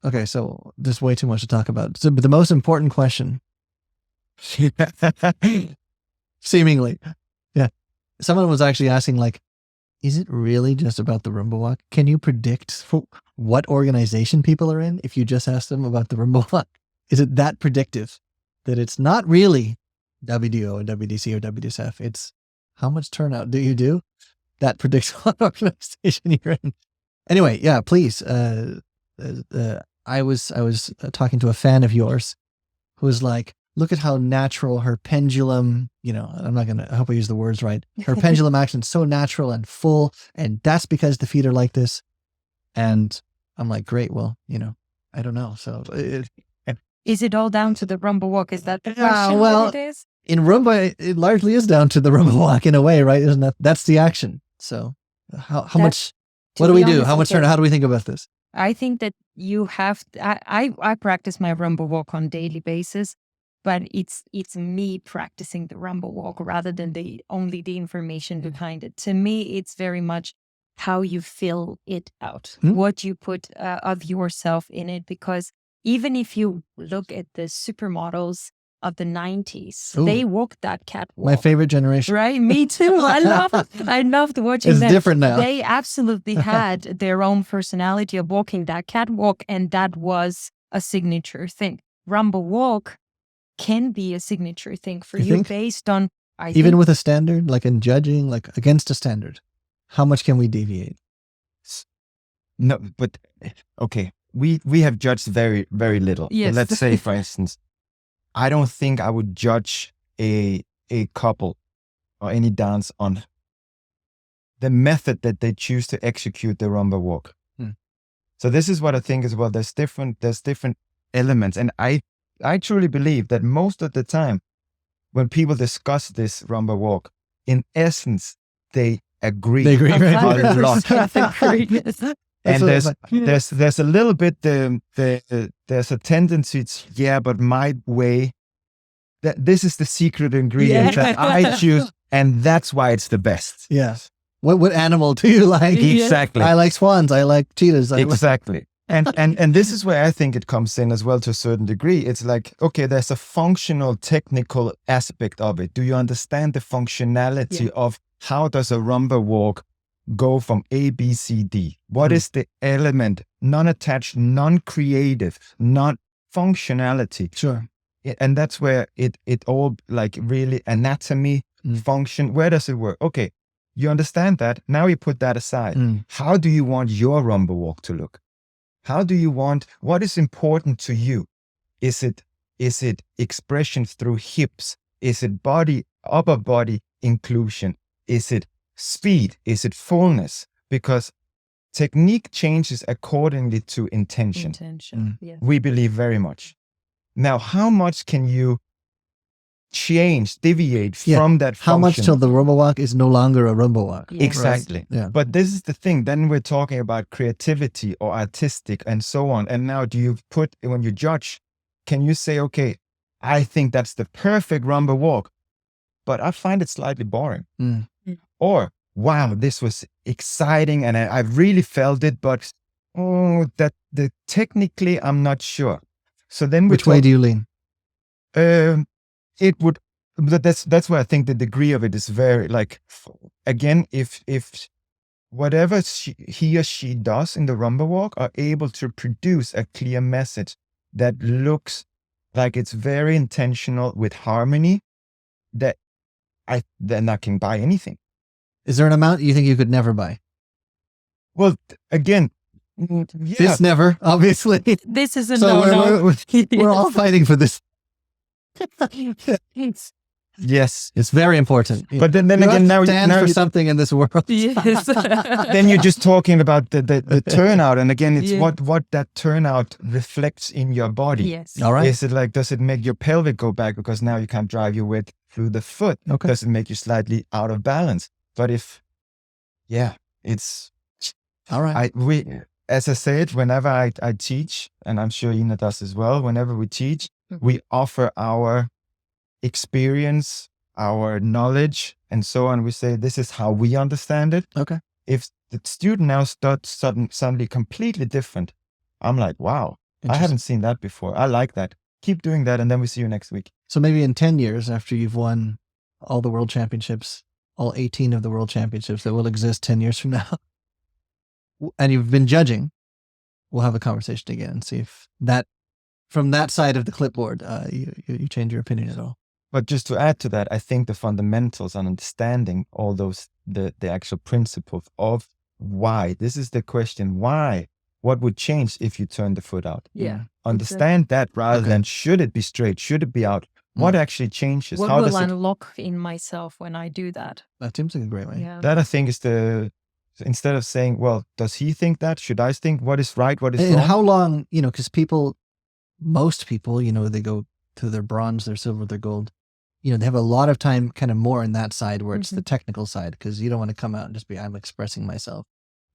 Okay, so there's way too much to talk about. So, but the most important question, seemingly, yeah. Someone was actually asking, like, is it really just about the Rumba Walk? Can you predict what organization people are in if you just ask them about the Rumba Walk? Is it that predictive that it's not really WDO or WDC or WDSF? It's how much turnout do you do? That predicts what organization you're in. Anyway, yeah, please. I was talking to a fan of yours who was like, look at how natural her pendulum, I hope I use the words right. Her pendulum action is so natural and full, and that's because the feet are like this. And I'm like, great, well, I don't know. So is it all down to the Rumba Walk? Is that the question? Well, it is? In Rumba, it largely is down to the Rumba Walk in a way, right? Isn't that? That's the action. So how much, what do we do? How much turnout? How do we think about this? I think that you have, I practice my Rumba Walk on a daily basis, but it's me practicing the Rumba Walk rather than only the information behind it. To me, it's very much how you fill it out, what you put of yourself in it. Because even if you look at the supermodels of the 90s, they walked that catwalk. My favorite generation. Right? Me too. I loved watching it's them. It's different now. They absolutely had their own personality of walking that catwalk, and that was a signature thing. Rumba Walk can be a signature thing for you based on... Even with a standard, like in judging, like against a standard, how much can we deviate? No, but okay. We have judged very, very little. Yes. Let's say, for instance, I don't think I would judge a couple or any dance on the method that they choose to execute the Rumba Walk. So this is what I think as well. There's different elements. And I truly believe that most of the time when people discuss this Rumba Walk, in essence, they agree. They agree, right? A lot. And there's a little bit there's a tendency to, but my way, that this is the secret ingredient that I choose, and that's why it's the best. Yes. What animal do you like? Exactly. I like swans. I like cheetahs. Exactly. And this is where I think it comes in as well to a certain degree. It's like, okay, there's a functional, technical aspect of it. Do you understand the functionality of how does a Rumba Walk go from A, B, C, D? What is the element, non-attached, non-creative, non-functionality? Sure. And that's where it all, like, really anatomy, function, where does it work? Okay, you understand that. Now you put that aside. How do you want your Rumba Walk to look? How do you want, what is important to you? Is it expression through hips? Is it upper body inclusion? Is it speed? Is it fullness? Because technique changes accordingly to intention. Yes. We believe very much. Now, how much can you deviate from that function? How much till the Rumba Walk is no longer a Rumba Walk? Yes. Exactly. Right? Yeah. But this is the thing. Then we're talking about creativity or artistic and so on. And now when you judge, can you say, okay, I think that's the perfect Rumba Walk, but I find it slightly boring. Or, wow, this was exciting and I really felt it, but technically I'm not sure. So then which way do you lean? It would, but that's where I think the degree of it is very, like, again, if whatever he or she does in the Rumba Walk are able to produce a clear message that looks like it's very intentional with harmony, then I can buy anything. Is there an amount you think you could never buy? Well, again, this never, obviously. This is a no. We're all fighting for this. Yes, it's very important. But then again, now for something in this world. Yes. Then you're just talking about the turnout, and again, it's what that turnout reflects in your body. Yes. All right. Is it like, does it make your pelvic go back because now you can't drive your weight through the foot? Okay. Does it make you slightly out of balance? But it's all right. As I said, whenever I teach, and I'm sure Ina does as well, whenever we teach, we offer our experience, our knowledge, and so on. We say, this is how we understand it. Okay. If the student now starts suddenly completely different, I'm like, wow, I haven't seen that before. I like that. Keep doing that, and then we see you next week. So maybe in 10 years, after you've won all the world championships, all 18 of the world championships that will exist 10 years from now, and you've been judging, we'll have a conversation again and see if that, from that side of the clipboard, you change your opinion at all. But just to add to that, I think the fundamentals on understanding all those, the actual principles of why, this is the question, why? What would change if you turn the foot out? Yeah. Understand that rather than should it be straight, should it be out? What actually changes? What How will does it unlock in myself when I do that? That seems like a great way. Yeah. That I think is the, instead of saying, well, does he think that? Should I think what is right, what is And wrong? how long, because most people, they go to their bronze, their silver, their gold. They have a lot of time kind of more in that side where it's the technical side, because you don't want to come out and just be, I'm expressing myself.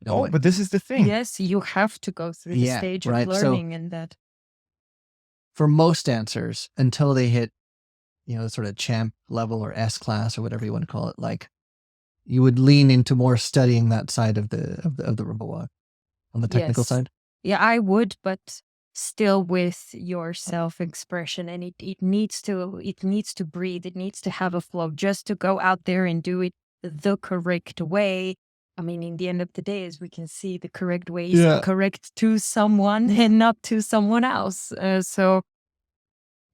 Oh, but this is the thing. Yes, you have to go through the stage of learning and that. For most dancers, until they hit, sort of champ level or S class or whatever you want to call it, like you would lean into more studying that side of the Rumba Walk on the technical side. Yeah, I would, but still with your self-expression, and it needs to breathe. It needs to have a flow. Just to go out there and do it the correct way. I mean, in the end of the day, as we can see, the correct way is correct to someone and not to someone else.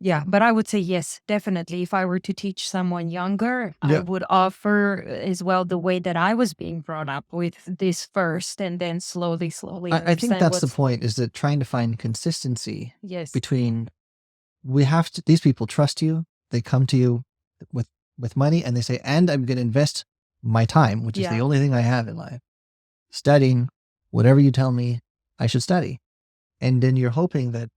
Yeah, but I would say yes, definitely. If I were to teach someone younger, I would offer as well the way that I was being brought up with this first, and then slowly. I think that's the point, is that trying to find consistency between, these people trust you, they come to you with money, and they say, and I'm going to invest my time, which is the only thing I have in life, studying whatever you tell me I should study. And then you're hoping that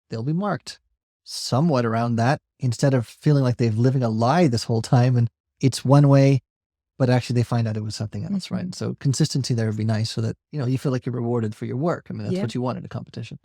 they'll be marked somewhat around that, instead of feeling like they've living a lie this whole time and it's one way, but actually they find out it was something else, right? So consistency there would be nice, so that, you feel like you're rewarded for your work. I mean, that's what you want in a competition.